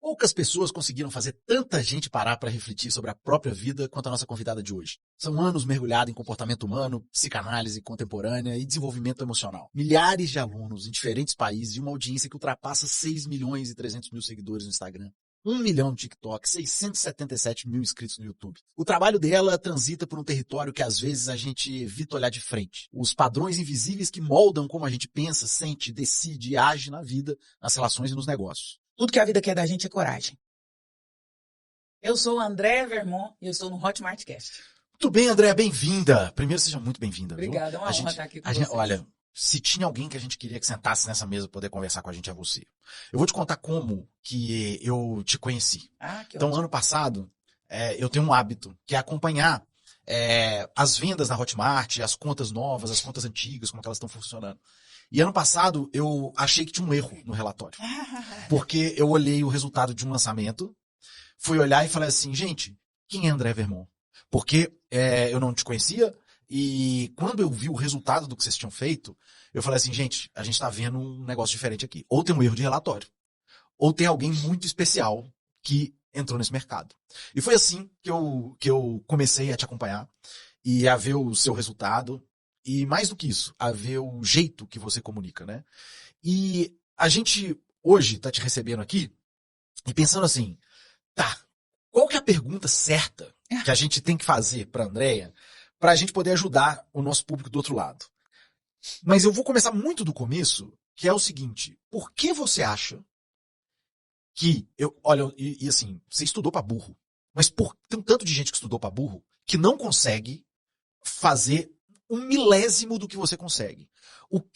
Poucas pessoas conseguiram fazer tanta gente parar para refletir sobre a própria vida quanto a nossa convidada de hoje. São anos mergulhados em comportamento humano, psicanálise contemporânea e desenvolvimento emocional. Milhares de alunos em diferentes países e uma audiência que ultrapassa 6 milhões e 300 mil seguidores no Instagram. 1 milhão no TikTok, 677 mil inscritos no YouTube. O trabalho dela transita por um território que às vezes a gente evita olhar de frente. Os padrões invisíveis que moldam como a gente pensa, sente, decide e age na vida, nas relações e nos negócios. Tudo que a vida quer da gente é coragem. Eu sou a Andréa Vermont e eu estou no Hotmart Cast. Muito bem, Andréa, bem-vinda. Primeiro, seja muito bem-vinda. Obrigada, é uma honra estar aqui com você. Olha, se tinha alguém que a gente queria que sentasse nessa mesa para poder conversar com a gente, é você. Eu vou te contar como que eu te conheci. Então, ano passado, eu tenho um hábito, que é acompanhar as vendas na Hotmart, as contas novas, as contas antigas, como que elas estão funcionando. E ano passado, eu achei que tinha um erro no relatório. Porque eu olhei o resultado de um lançamento, fui olhar e falei assim, gente, quem é André Vermont? Porque eu não te conhecia, e quando eu vi o resultado do que vocês tinham feito, eu falei assim, gente, a gente está vendo um negócio diferente aqui. Ou tem um erro de relatório, ou tem alguém muito especial que entrou nesse mercado. E foi assim que eu comecei a te acompanhar e a ver o seu resultado. E mais do que isso, a ver o jeito que você comunica, né? E a gente hoje está te recebendo aqui e pensando assim, tá, qual que é a pergunta certa que a gente tem que fazer para a Andréa para a gente poder ajudar o nosso público do outro lado? Mas eu vou começar muito do começo, que é o seguinte, por que você acha que, olha, e assim, você estudou para burro, mas tem um tanto de gente que estudou para burro que não consegue fazer 1/1000 do que você consegue.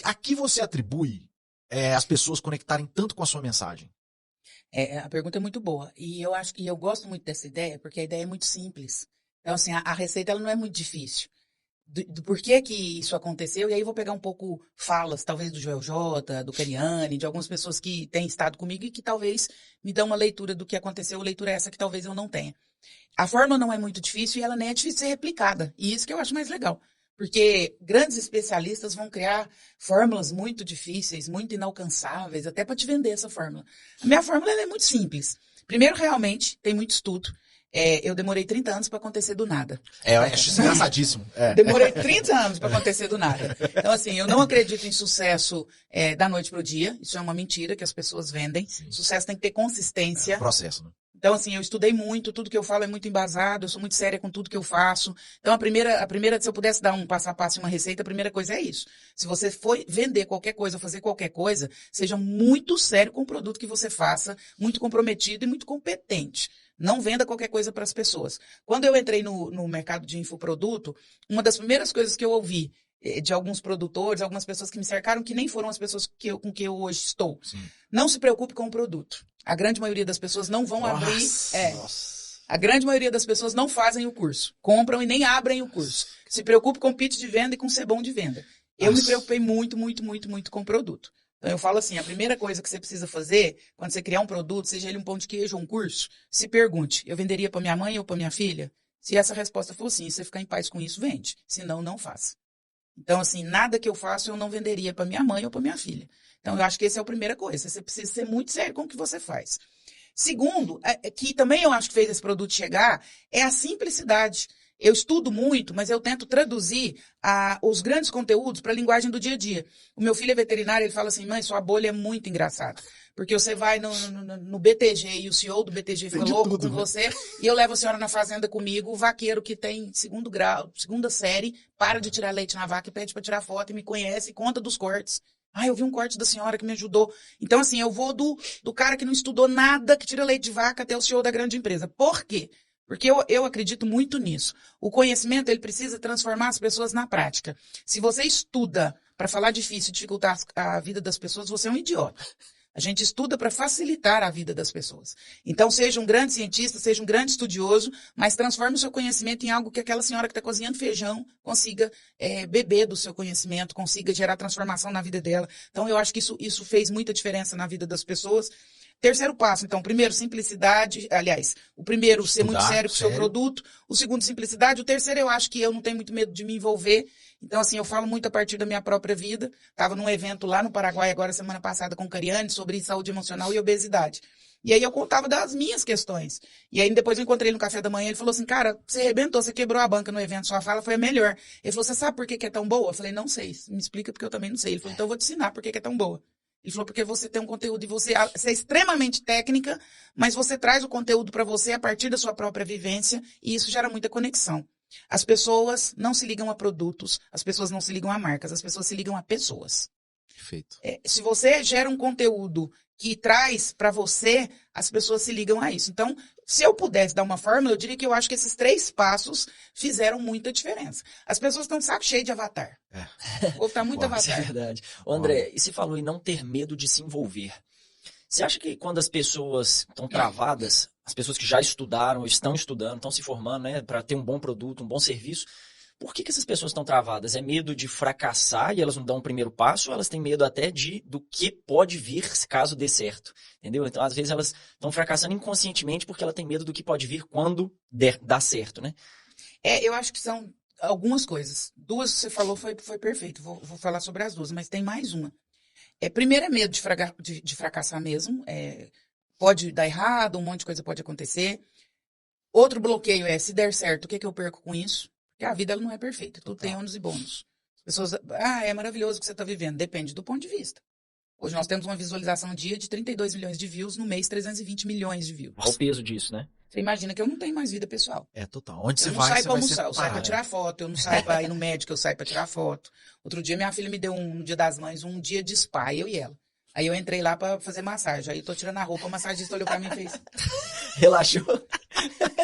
A que você atribui as pessoas conectarem tanto com a sua mensagem? A pergunta é muito boa. E eu gosto muito dessa ideia, porque a ideia é muito simples. Então, assim, a receita ela não é muito difícil. Do porquê que isso aconteceu, e aí vou pegar um pouco falas, talvez do Joel J, do Cariani, de algumas pessoas que têm estado comigo e que talvez me dão uma leitura do que aconteceu, leitura essa que talvez eu não tenha. A fórmula não é muito difícil e ela nem é difícil de ser replicada. E isso que eu acho mais legal. Porque grandes especialistas vão criar fórmulas muito difíceis, muito inalcançáveis, até para te vender essa fórmula. A minha fórmula ela é muito simples. Primeiro, realmente, tem muito estudo. Eu demorei 30 anos para acontecer do nada. Acho engraçadíssimo. Demorei 30 anos para acontecer do nada. Então, assim, eu não acredito em sucesso da noite para o dia. Isso é uma mentira que as pessoas vendem. Sim. Sucesso tem que ter consistência. Processo, né? Então, assim, eu estudei muito, tudo que eu falo é muito embasado, eu sou muito séria com tudo que eu faço. Então, a primeira, se eu pudesse dar um passo a passo e uma receita, a primeira coisa é isso. Se você for vender qualquer coisa, fazer qualquer coisa, seja muito sério com o produto que você faça, muito comprometido e muito competente. Não venda qualquer coisa para as pessoas. Quando eu entrei no mercado de infoproduto, uma das primeiras coisas que eu ouvi de alguns produtores, algumas pessoas que me cercaram, que nem foram as pessoas com que eu hoje estou. Sim. Não se preocupe com o produto. A grande maioria das pessoas não vão abrir. A grande maioria das pessoas não fazem o curso. Compram e nem abrem o curso. Se preocupe com o pitch de venda e com ser bom de venda. Eu me preocupei muito, muito, muito, muito com o produto. Então eu falo assim, a primeira coisa que você precisa fazer, quando você criar um produto, seja ele um pão de queijo ou um curso, se pergunte, eu venderia para minha mãe ou para minha filha? Se essa resposta for sim, você ficar em paz com isso, vende. Se não, não faça. Então, assim, nada que eu faço eu não venderia para minha mãe ou para minha filha. Então, eu acho que essa é a primeira coisa. Você precisa ser muito sério com o que você faz. Segundo, que também eu acho que fez esse produto chegar, é a simplicidade. Eu estudo muito, mas eu tento traduzir os grandes conteúdos para a linguagem do dia a dia. O meu filho é veterinário, ele fala assim, mãe, sua bolha é muito engraçada. Porque você vai no BTG e o CEO do BTG fica louco com você, e eu levo a senhora na fazenda comigo, o vaqueiro que tem 2º grau, 2ª série, para de tirar leite na vaca e pede para tirar foto e me conhece e conta dos cortes. Eu vi um corte da senhora que me ajudou. Então, assim, eu vou do cara que não estudou nada, que tira leite de vaca, até o CEO da grande empresa. Por quê? Porque eu acredito muito nisso. O conhecimento, ele precisa transformar as pessoas na prática. Se você estuda para falar difícil e dificultar a vida das pessoas, você é um idiota. A gente estuda para facilitar a vida das pessoas. Então, seja um grande cientista, seja um grande estudioso, mas transforme o seu conhecimento em algo que aquela senhora que está cozinhando feijão consiga beber do seu conhecimento, consiga gerar transformação na vida dela. Então, eu acho que isso fez muita diferença na vida das pessoas. Terceiro passo, então, primeiro, simplicidade. Aliás, o primeiro, ser muito sério com o seu produto. O segundo, simplicidade. O terceiro, eu acho que eu não tenho muito medo de me envolver. Então, assim, eu falo muito a partir da minha própria vida. Estava num evento lá no Paraguai, agora, semana passada, com o Cariani, sobre saúde emocional e obesidade. E aí eu contava das minhas questões. E aí depois eu encontrei ele no café da manhã, ele falou assim, cara, você arrebentou, você quebrou a banca no evento, sua fala foi a melhor. Ele falou, você sabe por que é tão boa? Eu falei, não sei, me explica porque eu também não sei. Ele falou, então eu vou te ensinar por que é tão boa. Ele falou, porque você tem um conteúdo e você é extremamente técnica, mas você traz o conteúdo para você a partir da sua própria vivência e isso gera muita conexão. As pessoas não se ligam a produtos, as pessoas não se ligam a marcas, as pessoas se ligam a pessoas. Perfeito. Se você gera um conteúdo que traz para você, as pessoas se ligam a isso. Então, se eu pudesse dar uma fórmula, eu diria que eu acho que esses 3 passos fizeram muita diferença. As pessoas estão de saco cheio de avatar. O povo tá muito avatar. Isso é verdade. Ô, André, e você falou em não ter medo de se envolver. Você acha que quando as pessoas estão travadas, as pessoas que já estudaram, estão estudando, estão se formando, né, para ter um bom produto, um bom serviço, por que essas pessoas estão travadas? É medo de fracassar e elas não dão o primeiro passo, ou elas têm medo até do que pode vir caso dê certo? Entendeu? Então, às vezes, elas estão fracassando inconscientemente porque ela tem medo do que pode vir quando dar certo, né? Eu acho que são algumas coisas. 2 que você falou foi perfeito. Vou falar sobre as 2, mas tem mais uma. Primeiro é medo de fracassar mesmo. Pode dar errado, um monte de coisa pode acontecer. Outro bloqueio se der certo, o que eu perco com isso? Porque a vida ela não é perfeita, tudo tem ônus e bônus. As pessoas, é maravilhoso o que você está vivendo. Depende do ponto de vista. Hoje nós temos uma visualização dia de 32 milhões de views, no mês 320 milhões de views. Olha o peso disso, né? Você imagina que eu não tenho mais vida pessoal. Total. Onde você vai, eu não saio você pra vai almoçar, eu saio pra tirar foto, eu não saio pra ir no médico, eu saio pra tirar foto. Outro dia minha filha me deu no Dia das Mães um dia de spa, eu e ela. Aí eu entrei lá pra fazer massagem, aí eu tô tirando a roupa, o massagista olhou pra mim e fez... Relaxou.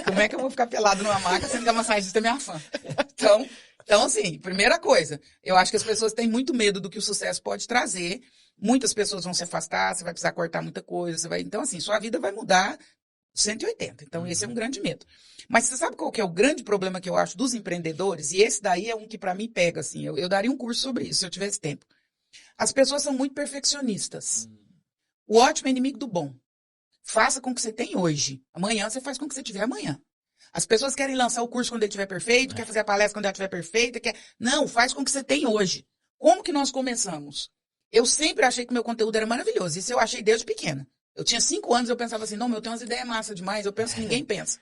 Como é que eu vou ficar pelado numa maca sendo que a massagista é minha fã? Então, assim, primeira coisa, eu acho que as pessoas têm muito medo do que o sucesso pode trazer. Muitas pessoas vão se afastar, você vai precisar cortar muita coisa, então, assim, sua vida vai mudar 180. Então, esse é um grande medo. Mas você sabe qual que é o grande problema que eu acho dos empreendedores? E esse daí é um que pra mim pega, assim, eu daria um curso sobre isso, se eu tivesse tempo. As pessoas são muito perfeccionistas. O ótimo é inimigo do bom. Faça com o que você tem hoje. Amanhã você faz com o que você tiver amanhã. As pessoas querem lançar o curso quando ele estiver perfeito, quer fazer a palestra quando ela estiver perfeita. Não, faz com o que você tem hoje. Como que nós começamos? Eu sempre achei que meu conteúdo era maravilhoso. Isso eu achei desde pequena. Eu tinha 5 anos, eu pensava assim, não, eu tenho umas ideias massas demais, eu penso que ninguém pensa.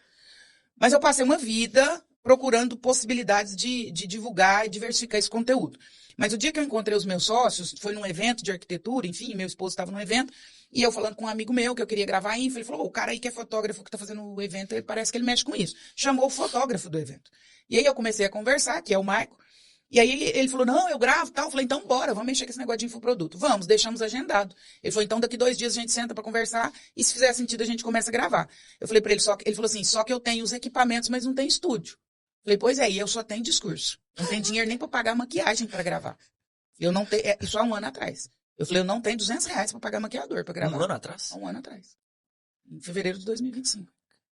Mas eu passei uma vida procurando possibilidades de divulgar e diversificar esse conteúdo. Mas o dia que eu encontrei os meus sócios, foi num evento de arquitetura, enfim, meu esposo estava num evento, e eu falando com um amigo meu que eu queria gravar a info, ele falou, o cara aí que é fotógrafo que está fazendo o evento, ele parece que ele mexe com isso. Chamou o fotógrafo do evento. E aí eu comecei a conversar, que é o Maico, e aí ele falou, não, eu gravo e tal. Eu falei, então bora, vamos mexer com esse negócio de infoproduto. Vamos, deixamos agendado. Ele falou, então daqui 2 dias a gente senta para conversar e se fizer sentido a gente começa a gravar. Eu falei para ele, ele falou assim, só que eu tenho os equipamentos, mas não tem estúdio. Eu falei, pois é, e eu só tenho discurso. Não tenho dinheiro nem para pagar maquiagem para gravar. Eu não tenho, isso há 1 ano atrás. Eu falei, eu não tenho R$200 para pagar maquiador para gravar. 1 ano atrás? Há 1 ano atrás. Em fevereiro de 2025. Eu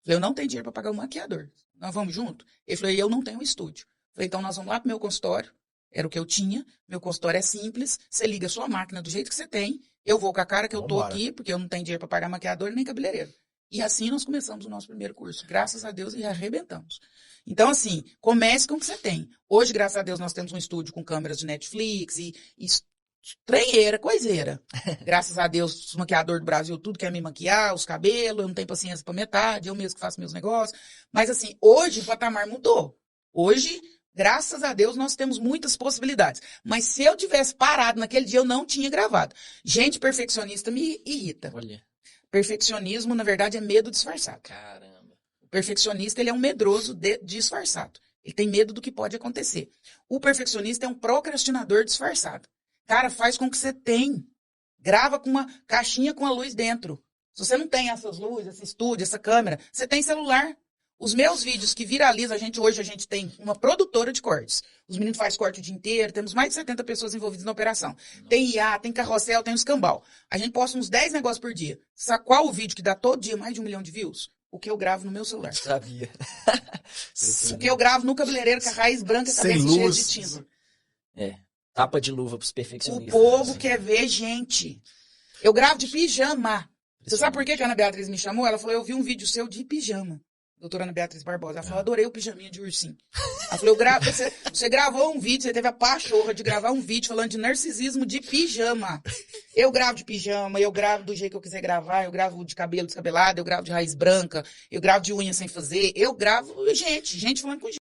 falei, eu não tenho dinheiro para pagar o maquiador. Nós vamos junto? Ele falou, e eu não tenho estúdio. Eu falei, então nós vamos lá pro meu consultório. Era o que eu tinha. Meu consultório é simples. Você liga a sua máquina do jeito que você tem. Eu vou com a cara que eu tô aqui, porque eu não tenho dinheiro para pagar maquiador nem cabeleireiro. E assim nós começamos o nosso primeiro curso. Graças a Deus, e arrebentamos. Então, assim, comece com o que você tem. Hoje, graças a Deus, nós temos um estúdio com câmeras de Netflix e tranheira, coiseira. Graças a Deus, os maquiadores do Brasil, tudo quer me maquiar, os cabelos, eu não tenho paciência pra metade, eu mesmo que faço meus negócios. Mas, assim, hoje o patamar mudou. Hoje, graças a Deus, nós temos muitas possibilidades. Mas se eu tivesse parado naquele dia, eu não tinha gravado. Gente perfeccionista me irrita. Olha. Perfeccionismo, na verdade, é medo disfarçado. Caramba. O perfeccionista, ele é um medroso disfarçado. Ele tem medo do que pode acontecer. O perfeccionista é um procrastinador disfarçado. Cara, faz com o que você tem. Grava com uma caixinha com a luz dentro. Se você não tem essas luzes, esse estúdio, essa câmera, você tem celular. Os meus vídeos que viralizam, hoje a gente tem uma produtora de cortes. Os meninos fazem corte o dia inteiro, temos mais de 70 pessoas envolvidas na operação. Tem IA, tem carrossel, tem um escambau. A gente posta uns 10 negócios por dia. Sabe qual o vídeo que dá todo dia mais de 1 milhão de views? O que eu gravo no meu celular. Sabia. O que eu gravo no cabeleireiro com a raiz branca e a cabeça cheia de tinta. Tapa de luva pros O perfeccionistas. povo quer ver gente. Eu gravo de pijama. Você sabe por que a Ana Beatriz me chamou? Ela falou, eu vi um vídeo seu de pijama. doutora Ana Beatriz Barbosa. Ela falou, adorei o pijaminha de ursinho. Ela falou, você gravou um vídeo, você teve a pachorra de gravar um vídeo falando de narcisismo de pijama. Eu gravo de pijama, eu gravo do jeito que eu quiser gravar, eu gravo de cabelo descabelado, eu gravo de raiz branca, eu gravo de unha sem fazer, eu gravo gente falando com gente.